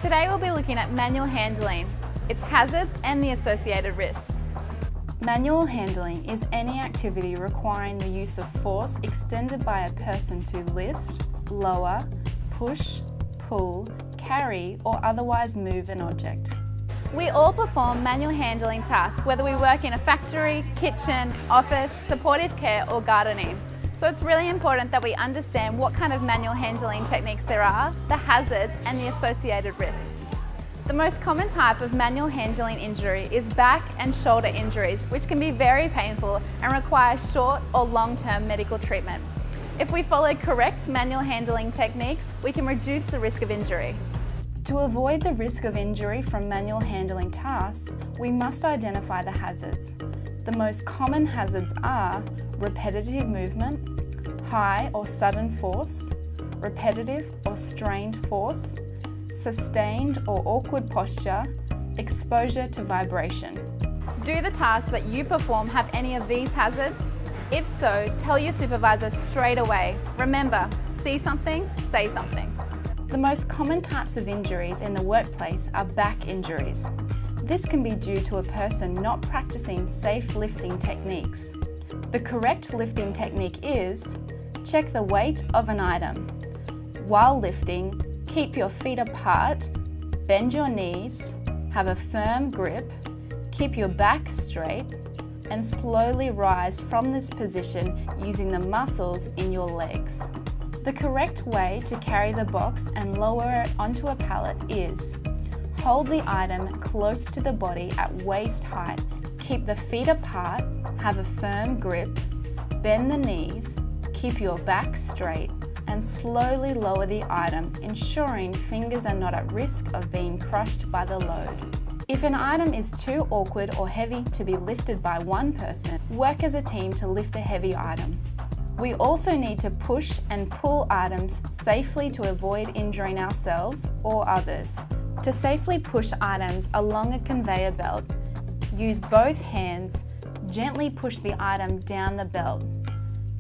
Today we'll be looking at manual handling, its hazards and the associated risks. Manual handling is any activity requiring the use of force extended by a person to lift, lower, push, pull, carry or otherwise move an object. We all perform manual handling tasks, whether we work in a factory, kitchen, office, supportive care or gardening. So it's really important that we understand what kind of manual handling techniques there are, the hazards and the associated risks. The most common type of manual handling injury is back and shoulder injuries, which can be very painful and require short or long-term medical treatment. If we follow correct manual handling techniques, we can reduce the risk of injury. To avoid the risk of injury from manual handling tasks, we must identify the hazards. The most common hazards are repetitive movement, high or sudden force, repetitive or strained force, sustained or awkward posture, exposure to vibration. Do the tasks that you perform have any of these hazards? If so, tell your supervisor straight away. Remember, see something, say something. The most common types of injuries in the workplace are back injuries. This can be due to a person not practicing safe lifting techniques. The correct lifting technique is: check the weight of an item. While lifting, keep your feet apart, bend your knees, have a firm grip, keep your back straight, and slowly rise from this position using the muscles in your legs. The correct way to carry the box and lower it onto a pallet is: hold the item close to the body at waist height, keep the feet apart, have a firm grip, bend the knees, keep your back straight, and slowly lower the item, ensuring fingers are not at risk of being crushed by the load. If an item is too awkward or heavy to be lifted by one person, work as a team to lift a heavy item. We also need to push and pull items safely to avoid injuring ourselves or others. To safely push items along a conveyor belt, use both hands, gently push the item down the belt.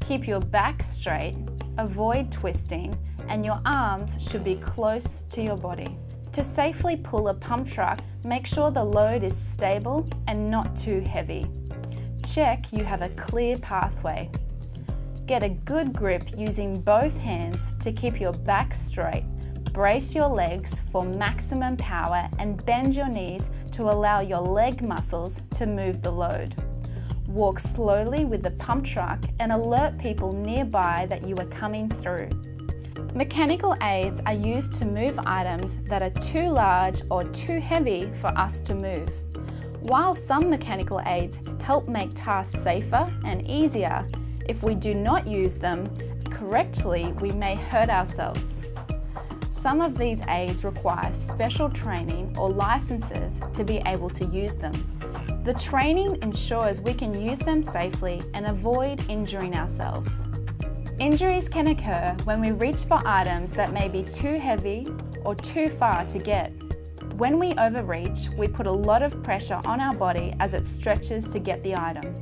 Keep your back straight, avoid twisting, and your arms should be close to your body. To safely pull a pump truck, make sure the load is stable and not too heavy. Check you have a clear pathway. Get a good grip using both hands to keep your back straight. Brace your legs for maximum power and bend your knees to allow your leg muscles to move the load. Walk slowly with the pump truck and alert people nearby that you are coming through. Mechanical aids are used to move items that are too large or too heavy for us to move. While some mechanical aids help make tasks safer and easier, if we do not use them correctly, we may hurt ourselves. Some of these aids require special training or licenses to be able to use them. The training ensures we can use them safely and avoid injuring ourselves. Injuries can occur when we reach for items that may be too heavy or too far to get. When we overreach, we put a lot of pressure on our body as it stretches to get the item.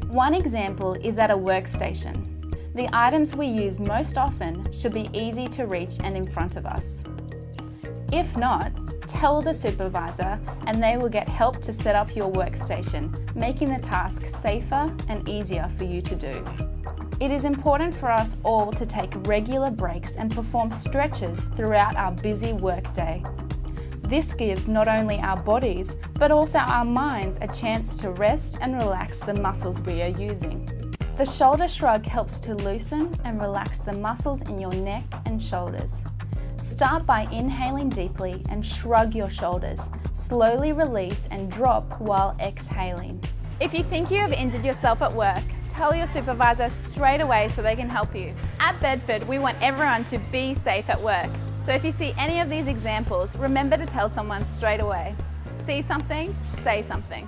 One example is at a workstation. The items we use most often should be easy to reach and in front of us. If not, tell the supervisor and they will get help to set up your workstation, making the task safer and easier for you to do. It is important for us all to take regular breaks and perform stretches throughout our busy workday. This gives not only our bodies, but also our minds a chance to rest and relax the muscles we are using. The shoulder shrug helps to loosen and relax the muscles in your neck and shoulders. Start by inhaling deeply and shrug your shoulders. Slowly release and drop while exhaling. If you think you have injured yourself at work, tell your supervisor straight away so they can help you. At Bedford, we want everyone to be safe at work. So if you see any of these examples, remember to tell someone straight away. See something, say something.